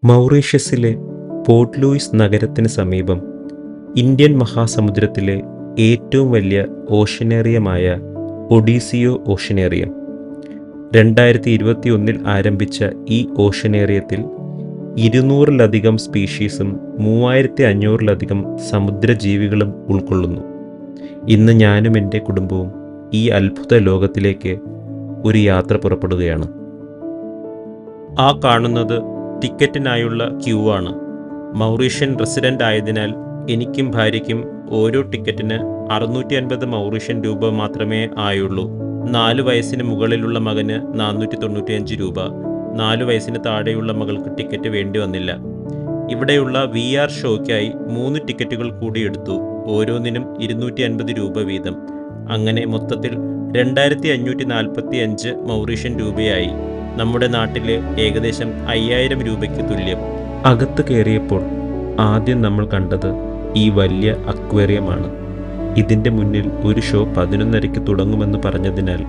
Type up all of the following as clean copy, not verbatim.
മൗറീഷ്യസിലെ port Luis നഗരത്തിന് സമീപം Indian മഹാസമുദ്രത്തിലെ ഏറ്റവും വലിയ ഓഷ്യനേറിയമായ ഒഡീസിയോ ഓഷ്യനേറിയം 2021 ആരംഭിച്ച ഈ ഓഷ്യനേറിയത്തിൽ 200-ലധികം സ്പീഷീസും 3500-ലധികം സമുദ്രജീവികളും ഉൾക്കൊള്ളുന്നു. ഇന്ന് ഞാനും എൻ്റെ കുടുംബവും ഈ അത്ഭുത ലോകത്തിലേക്ക് ഒരു യാത്ര പുറപ്പെടുകയാണ്. ആ കാണുന്നത് ടിക്കറ്റിനായുള്ള ക്യൂ ആണ്. മൗറീഷ്യൻ റെസിഡൻ്റ് ആയതിനാൽ എനിക്കും ഭാര്യയ്ക്കും ഓരോ ടിക്കറ്റിന് 650 മൗറീഷ്യൻ രൂപ മാത്രമേ ആയുള്ളൂ. 4 വയസ്സിന് മുകളിലുള്ള മകന് 495 രൂപ, 4 വയസ്സിന് താഴെയുള്ള മകൾക്ക് ടിക്കറ്റ് വേണ്ടി വന്നില്ല. ഇവിടെയുള്ള VR ഷോയ്ക്കായി 3 ടിക്കറ്റുകൾ കൂടി എടുത്തു. ഓരോന്നിനും 250 രൂപ വീതം. അങ്ങനെ മൊത്തത്തിൽ 2545 മൗറീഷ്യൻ രൂപയായി. നമ്മുടെ നാട്ടിലെ ഏകദേശം 5000 രൂപയ്ക്ക് തുല്യം. അകത്ത് കയറിയപ്പോൾ ആദ്യം നമ്മൾ കണ്ടത് ഈ വലിയ അക്വേറിയമാണ്. ഇതിൻ്റെ മുന്നിൽ ഒരു ഷോ 11:30 തുടങ്ങുമെന്ന് പറഞ്ഞതിനാൽ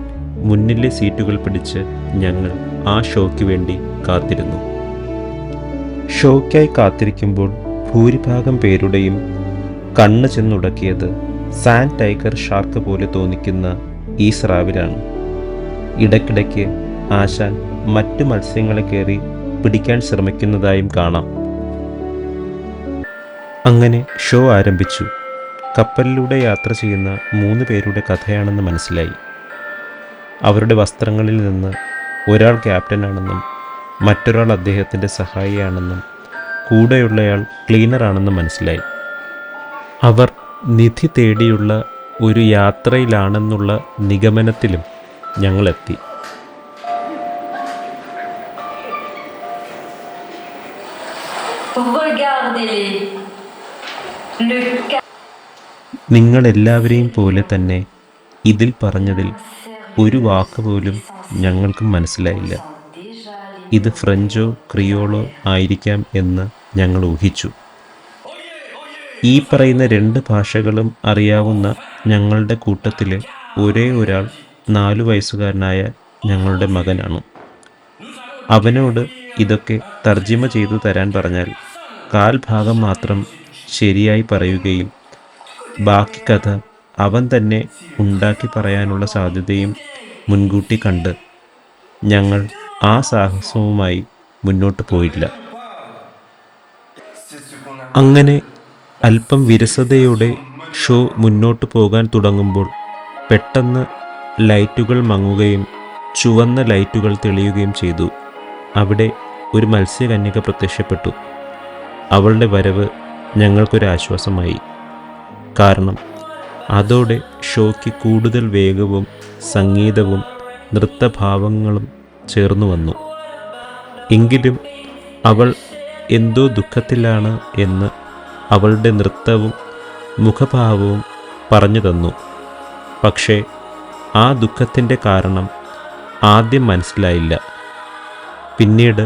മുന്നിലെ സീറ്റുകൾ പിടിച്ച് ഞങ്ങൾ ആ ഷോയ്ക്ക് വേണ്ടി കാത്തിരുന്നു. ഷോയ്ക്കായി കാത്തിരിക്കുമ്പോൾ ഭൂരിഭാഗം പേരുടെയും കണ്ണ് ചെന്നുടക്കിയത് സാൻഡ് ടൈഗർ ഷാർക്ക് പോലെ തോന്നിക്കുന്ന ഈ സ്രാവിലാണ്. ഇടയ്ക്കിടയ്ക്ക് ആശാൻ മറ്റു മത്സ്യങ്ങളെ കയറി പിടിക്കാൻ ശ്രമിക്കുന്നതായും കാണാം. അങ്ങനെ ഷോ ആരംഭിച്ചു. കപ്പലിലൂടെ യാത്ര ചെയ്യുന്ന 3 പേരുടെ കഥയാണെന്ന് മനസ്സിലായി. അവരുടെ വസ്ത്രങ്ങളിൽ നിന്ന് ഒരാൾ ക്യാപ്റ്റനാണെന്നും മറ്റൊരാൾ അദ്ദേഹത്തിൻ്റെ സഹായിയാണെന്നും കൂടെയുള്ളയാൾ ക്ലീനറാണെന്നും മനസ്സിലായി. അവർ നിധി തേടിയുള്ള ഒരു യാത്രയിലാണെന്നുള്ള നിഗമനത്തിലും ഞങ്ങളെത്തി. നിങ്ങളെല്ലാവരെയും പോലെ തന്നെ ഇതിൽ പറഞ്ഞതിൽ ഒരു വാക്ക് പോലും ഞങ്ങൾക്കും മനസ്സിലായില്ല. ഇത് ഫ്രഞ്ചോ ക്രിയോളോ ആയിരിക്കാം എന്ന് ഞങ്ങൾ ഊഹിച്ചു. ഈ പറയുന്ന 2 ഭാഷകളും അറിയാവുന്ന ഞങ്ങളുടെ കൂട്ടത്തിലെ ഒരേ ഒരാൾ 4 വയസ്സുകാരനായ ഞങ്ങളുടെ മകനാണ്. അവനോട് ഇതൊക്കെ തർജിമ ചെയ്തു തരാൻ പറഞ്ഞാൽ 1/4 ഭാഗം മാത്രം ശരിയായി പറയുകയും ബാക്കി കഥ അവൻ തന്നെ ഉണ്ടാക്കി പറയാനുള്ള സാധ്യതയും മുൻകൂട്ടി കണ്ട് ഞങ്ങൾ ആ സാഹസവുമായി മുന്നോട്ട് പോയില്ല. അങ്ങനെ അല്പം വിരസതയോടെ ഷോ മുന്നോട്ട് പോകാൻ തുടങ്ങുമ്പോൾ പെട്ടെന്ന് ലൈറ്റുകൾ മങ്ങുകയും ചുവന്ന ലൈറ്റുകൾ തെളിയുകയും ചെയ്തു. അവിടെ ഒരു മത്സ്യകന്യക പ്രത്യക്ഷപ്പെട്ടു. അവളുടെ വരവ് ഞങ്ങൾക്കൊരാശ്വാസമായി. കാരണം അതോടെ ഷോയ്ക്ക് കൂടുതൽ വേഗവും സംഗീതവും നൃത്തഭാവങ്ങളും ചേർന്നു വന്നു. എങ്കിലും അവൾ എന്തോ ദുഃഖത്തിലാണ് എന്ന് അവളുടെ നൃത്തവും മുഖഭാവവും പറഞ്ഞു തന്നു. പക്ഷേ ആ ദുഃഖത്തിൻ്റെ കാരണം ആദ്യം മനസ്സിലായില്ല. പിന്നീട്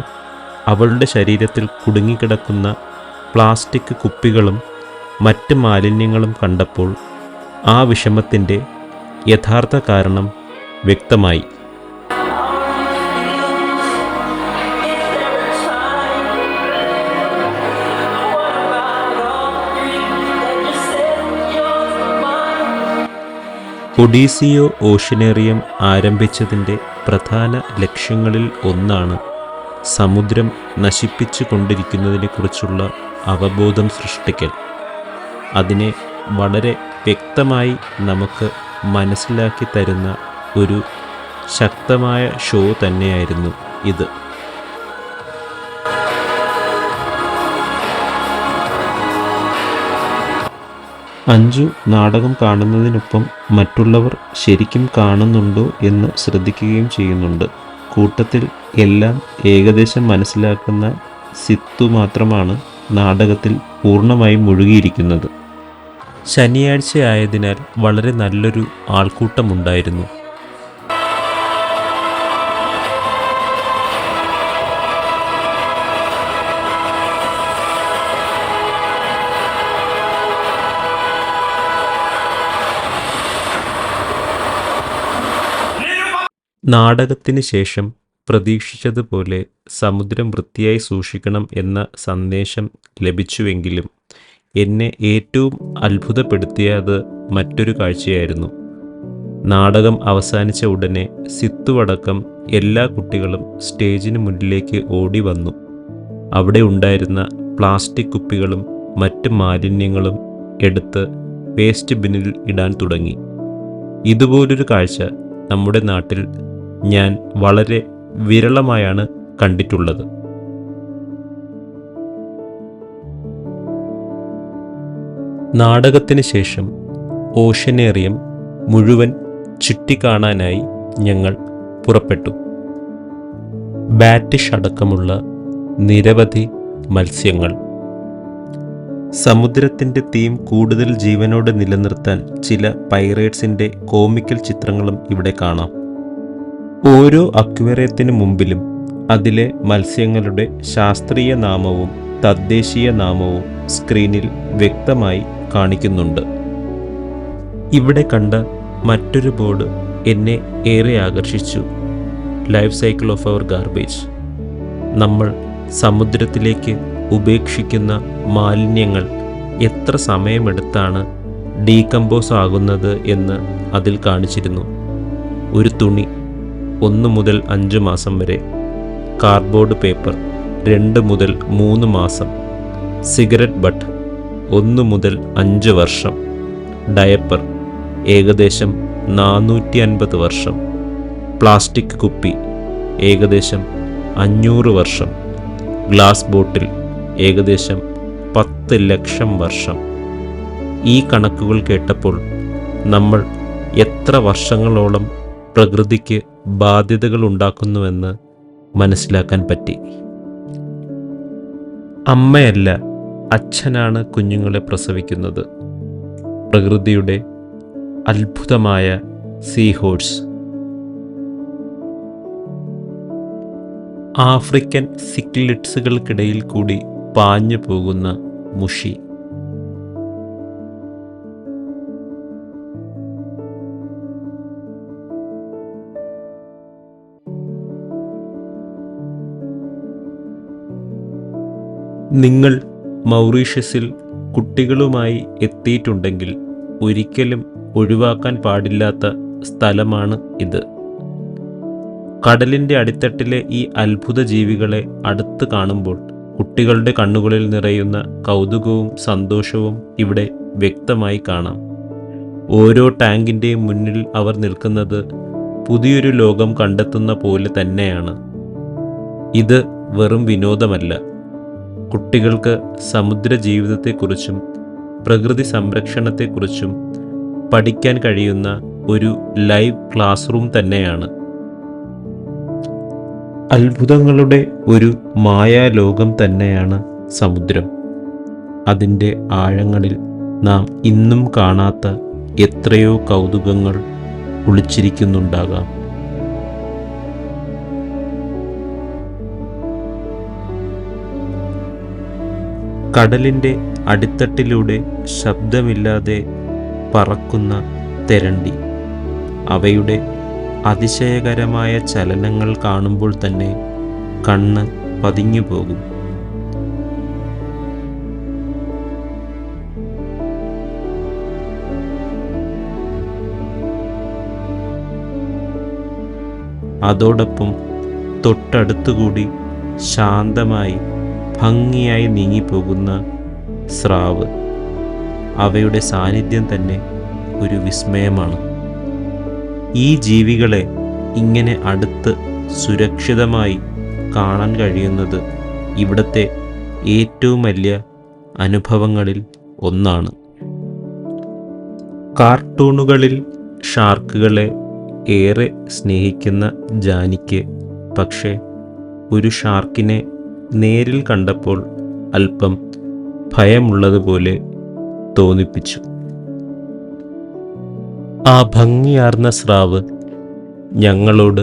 അവളുടെ ശരീരത്തിൽ കുടുങ്ങിക്കിടക്കുന്ന പ്ലാസ്റ്റിക് കുപ്പികളും മറ്റ് മാലിന്യങ്ങളും കണ്ടപ്പോൾ ആ വിഷമത്തിൻ്റെ യഥാർത്ഥ കാരണം വ്യക്തമായി. ഒഡീസിയോ ഓഷ്യനേറിയം ആരംഭിച്ചതിൻ്റെ പ്രധാന ലക്ഷ്യങ്ങളിൽ ഒന്നാണ് സമുദ്രം നശിപ്പിച്ചു കൊണ്ടിരിക്കുന്നതിനെക്കുറിച്ചുള്ള അവബോധം സൃഷ്ടിക്കൽ. അതിനെ വളരെ വ്യക്തമായി നമുക്ക് മനസ്സിലാക്കി തരുന്ന ഒരു ശക്തമായ ഷോ തന്നെയായിരുന്നു ഇത്. അഞ്ജു നാടകം കാണുന്നതിനൊപ്പം മറ്റുള്ളവർ ശരിക്കും കാണുന്നുണ്ടോ എന്ന് ശ്രദ്ധിക്കുകയും ചെയ്യുന്നുണ്ട്. കൂട്ടത്തിൽ എല്ലാം ഏകദേശം മനസ്സിലാക്കുന്ന സിത്തു മാത്രമാണ് നാടകത്തിൽ പൂർണ്ണമായും മുഴുകിയിരിക്കുന്നത്. ശനിയാഴ്ച ആയതിനാൽ വളരെ നല്ലൊരു ആൾക്കൂട്ടമുണ്ടായിരുന്നു. നാടകത്തിന് ശേഷം പ്രതീക്ഷിച്ചതുപോലെ സമുദ്രം വൃത്തിയായി സൂക്ഷിക്കണം എന്ന സന്ദേശം ലഭിച്ചുവെങ്കിലും എന്നെ ഏറ്റവും അത്ഭുതപ്പെടുത്തിയത് മറ്റൊരു കാഴ്ചയായിരുന്നു. നാടകം അവസാനിച്ച ഉടനെ സിത്തുവടക്കം എല്ലാ കുട്ടികളും സ്റ്റേജിന് മുന്നിലേക്ക് ഓടി വന്നു. അവിടെ ഉണ്ടായിരുന്ന പ്ലാസ്റ്റിക് കുപ്പികളും മറ്റ് മാലിന്യങ്ങളും എടുത്ത് വേസ്റ്റ് ബിന്നിൽ ഇടാൻ തുടങ്ങി. ഇതുപോലൊരു കാഴ്ച നമ്മുടെ നാട്ടിൽ ഞാൻ വളരെ വിരളമായാണ് കണ്ടിട്ടുള്ളത്. നാടകത്തിന് ശേഷം ഓഷ്യനേറിയം മുഴുവൻ ചുറ്റിക്കാണാനായി ഞങ്ങൾ പുറപ്പെട്ടു. ബാറ്റിഷ് അടക്കമുള്ള നിരവധി മത്സ്യങ്ങൾ. സമുദ്രത്തിൻ്റെ തീം കൂടുതൽ ജീവനോടെ നിലനിർത്താൻ ചില പൈറേറ്റ്സിൻ്റെ കോമിക്കൽ ചിത്രങ്ങളും ഇവിടെ കാണാം. ഓരോ അക്വേറിയത്തിനു മുമ്പിലും അതിലെ മത്സ്യങ്ങളുടെ ശാസ്ത്രീയ നാമവും തദ്ദേശീയ നാമവും സ്ക്രീനിൽ വ്യക്തമായി കാണിക്കുന്നുണ്ട്. ഇവിടെ കണ്ട മറ്റൊരു ബോർഡ് എന്നെ ഏറെ ആകർഷിച്ചു. Life cycle of our garbage. നമ്മൾ സമുദ്രത്തിലേക്ക് ഉപേക്ഷിക്കുന്ന മാലിന്യങ്ങൾ എത്ര സമയമെടുത്താണ് ഡീകമ്പോസ് ആകുന്നത് എന്ന് അതിൽ കാണിച്ചിരുന്നു. ഒരു തുണി 1 മുതൽ 5 മാസം വരെ, കാർഡ്ബോർഡ് പേപ്പർ 2 മുതൽ 3 മാസം, സിഗരറ്റ് ബട്ട് 1 മുതൽ 5 വർഷം, ഡയപ്പർ ഏകദേശം 450 വർഷം, പ്ലാസ്റ്റിക് കുപ്പി ഏകദേശം 500 വർഷം, ഗ്ലാസ് ബോട്ടിൽ ഏകദേശം 10 ലക്ഷം വർഷം. ഈ കണക്കുകൾ കേട്ടപ്പോൾ നമ്മൾ എത്ര വർഷങ്ങളോളം പ്രകൃതിക്ക് ബാധ്യതകൾ ഉണ്ടാക്കുന്നുവെന്ന് മനസ്സിലാക്കാൻ പറ്റി. അമ്മയല്ല, അച്ഛനാണ് കുഞ്ഞുങ്ങളെ പ്രസവിക്കുന്നത്. പ്രകൃതിയുടെ അത്ഭുതമായ സീ ഹോഴ്സ്. ആഫ്രിക്കൻ സിക്ലിഡ്സുകൾക്കിടയിൽ കൂടി പാഞ്ഞു പോകുന്ന മുഷി. നിങ്ങൾ മൗറീഷ്യസിൽ കുട്ടികളുമായി എത്തിയിട്ടുണ്ടെങ്കിൽ ഒരിക്കലും ഒഴിവാക്കാൻ പാടില്ലാത്ത സ്ഥലമാണ് ഇത്. കടലിൻ്റെ അടിത്തട്ടിലെ ഈ അത്ഭുത ജീവികളെ അടുത്ത് കാണുമ്പോൾ കുട്ടികളുടെ കണ്ണുകളിൽ നിറയുന്ന കൗതുകവും സന്തോഷവും ഇവിടെ വ്യക്തമായി കാണാം. ഓരോ ടാങ്കിൻ്റെയും മുന്നിൽ അവർ നിൽക്കുന്നത് പുതിയൊരു ലോകം കണ്ടെത്തുന്ന പോലെ തന്നെയാണ്. ഇത് വെറും വിനോദമല്ല. കുട്ടികൾക്ക് സമുദ്ര ജീവിതത്തെക്കുറിച്ചും പ്രകൃതി സംരക്ഷണത്തെക്കുറിച്ചും പഠിക്കാൻ കഴിയുന്ന ഒരു ലൈവ് ക്ലാസ് റൂം തന്നെയാണ്. അത്ഭുതങ്ങളുടെ ഒരു മായാലോകം തന്നെയാണ് സമുദ്രം. അതിൻ്റെ ആഴങ്ങളിൽ നാം ഇന്നും കാണാത്ത എത്രയോ കൗതുകങ്ങൾ ഒളിച്ചിരിക്കുന്നുണ്ടാകാം. കടലിൻ്റെ അടിത്തട്ടിലൂടെ ശബ്ദമില്ലാതെ പറക്കുന്ന തെരണ്ടി. അവയുടെ അതിശയകരമായ ചലനങ്ങൾ കാണുമ്പോൾ തന്നെ കണ്ണ് പതിഞ്ഞു പോകും. അതോടൊപ്പം തൊട്ടടുത്തുകൂടി ശാന്തമായി ഭംഗിയായി നീങ്ങിപ്പോകുന്ന സ്രാവ്. അവയുടെ സാന്നിധ്യം തന്നെ ഒരു വിസ്മയമാണ്. ഈ ജീവികളെ ഇങ്ങനെ അടുത്ത് സുരക്ഷിതമായി കാണാൻ കഴിയുന്നത് ഇവിടുത്തെ ഏറ്റവും വലിയ അനുഭവങ്ങളിൽ ഒന്നാണ്. കാർട്ടൂണുകളിൽ ഷാർക്കുകളെ ഏറെ സ്നേഹിക്കുന്ന ജാനിക്ക് പക്ഷേ ഒരു ഷാർക്കിനെ നേരിൽ കണ്ടപ്പോൾ അല്പം ഭയമുള്ളതുപോലെ തോന്നിപ്പിച്ചു. ആ ഭംഗിയാർന്ന സ്രാവ് ഞങ്ങളോട്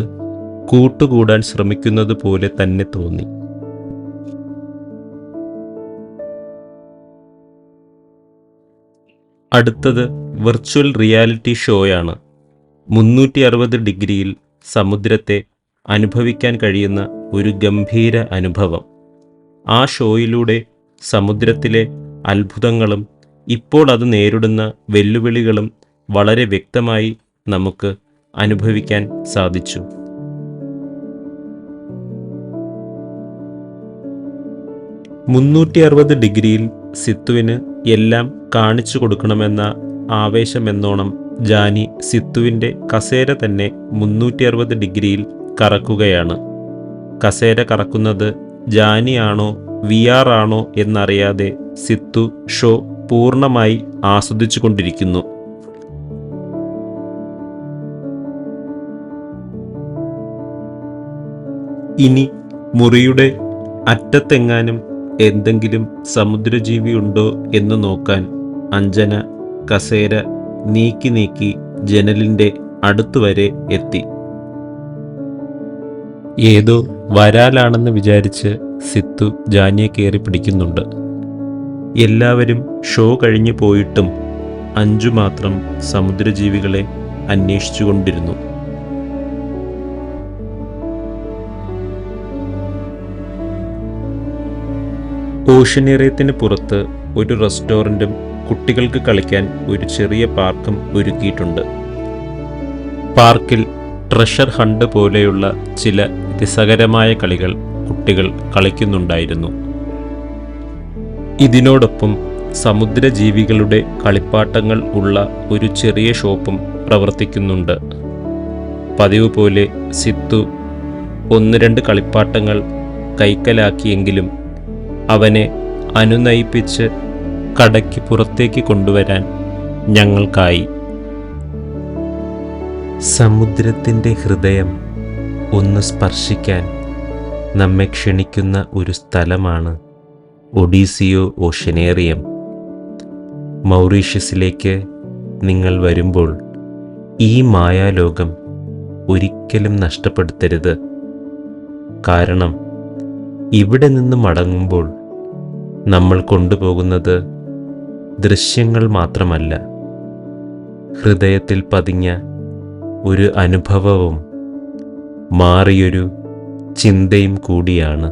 കൂട്ടുകൂടാൻ ശ്രമിക്കുന്നത് പോലെ തന്നെ തോന്നി. അടുത്തത് വെർച്വൽ റിയാലിറ്റി ഷോയാണ്. 360 ഡിഗ്രിയിൽ സമുദ്രത്തെ അനുഭവിക്കാൻ കഴിയുന്ന ഒരു ഗംഭീര അനുഭവം. ആ ഷോയിലൂടെ സമുദ്രത്തിലെ അത്ഭുതങ്ങളും ഇപ്പോൾ അത് നേരിടുന്ന വെല്ലുവിളികളും വളരെ വ്യക്തമായി നമുക്ക് അനുഭവിക്കാൻ സാധിച്ചു. 360 ഡിഗ്രിയിൽ സിത്തുവിന് എല്ലാം കാണിച്ചു കൊടുക്കണമെന്ന ആവേശമെന്നോണം ജാനി സിത്തുവിൻ്റെ കസേര തന്നെ 360 ഡിഗ്രിയിൽ കറക്കുകയാണ്. കസേര കറക്കുന്നത് ജാനിയാണോ VR ആണോ എന്നറിയാതെ സിത്തു ഷോ പൂർണ്ണമായി ആസ്വദിച്ചു കൊണ്ടിരിക്കുന്നു. ഇനി മുറിയുടെ അറ്റത്തെങ്ങാനും എന്തെങ്കിലും സമുദ്രജീവി ഉണ്ടോ എന്ന് നോക്കാൻ അഞ്ജന കസേര നീക്കി നീക്കി ജനലിൻ്റെ അടുത്തുവരെ എത്തി. ഏതോ വരാലാണെന്ന് വിചാരിച്ച് സിത്തു ജാനിയെ കയറി പിടിക്കുന്നുണ്ട്. എല്ലാവരും ഷോ കഴിഞ്ഞു പോയിട്ടും അഞ്ജു മാത്രം സമുദ്രജീവികളെ അന്വേഷിച്ചുകൊണ്ടിരുന്നു. ഓഷ്യനേറിയത്തിന് പുറത്ത് ഒരു റെസ്റ്റോറൻറ്റും കുട്ടികൾക്ക് കളിക്കാൻ ഒരു ചെറിയ പാർക്കും ഒരുക്കിയിട്ടുണ്ട്. പാർക്കിൽ ട്രഷർ ഹണ്ട് പോലെയുള്ള ചില രസകരമായ കളികൾ കുട്ടികൾ കളിക്കുന്നുണ്ടായിരുന്നു. ഇതിനോടൊപ്പം സമുദ്രജീവികളുടെ കളിപ്പാട്ടങ്ങൾ ഉള്ള ഒരു ചെറിയ ഷോപ്പും പ്രവർത്തിക്കുന്നുണ്ട്. പതിവ് പോലെ സിത്തു 1-2 കളിപ്പാട്ടങ്ങൾ കൈക്കലാക്കിയെങ്കിലും അവനെ അനുനയിപ്പിച്ച് കടയ്ക്ക് പുറത്തേക്ക് കൊണ്ടുവരാൻ ഞങ്ങൾക്കായി. സമുദ്രത്തിൻ്റെ ഹൃദയം ഒന്ന് സ്പർശിക്കാൻ നമ്മെ ക്ഷണിക്കുന്ന ഒരു സ്ഥലമാണ് ഒഡീസിയോ ഓഷ്യനേറിയം. മൗറീഷ്യസിലേക്ക് നിങ്ങൾ വരുമ്പോൾ ഈ മായാലോകം ഒരിക്കലും നഷ്ടപ്പെടുത്തരുത്. കാരണം ഇവിടെ നിന്ന് മടങ്ങുമ്പോൾ നമ്മൾ കൊണ്ടുപോകുന്നത് ദൃശ്യങ്ങൾ മാത്രമല്ല, ഹൃദയത്തിൽ പതിഞ്ഞ ഒരു അനുഭവവും മാറിയൊരു ചിന്തയും കൂടിയാണ്.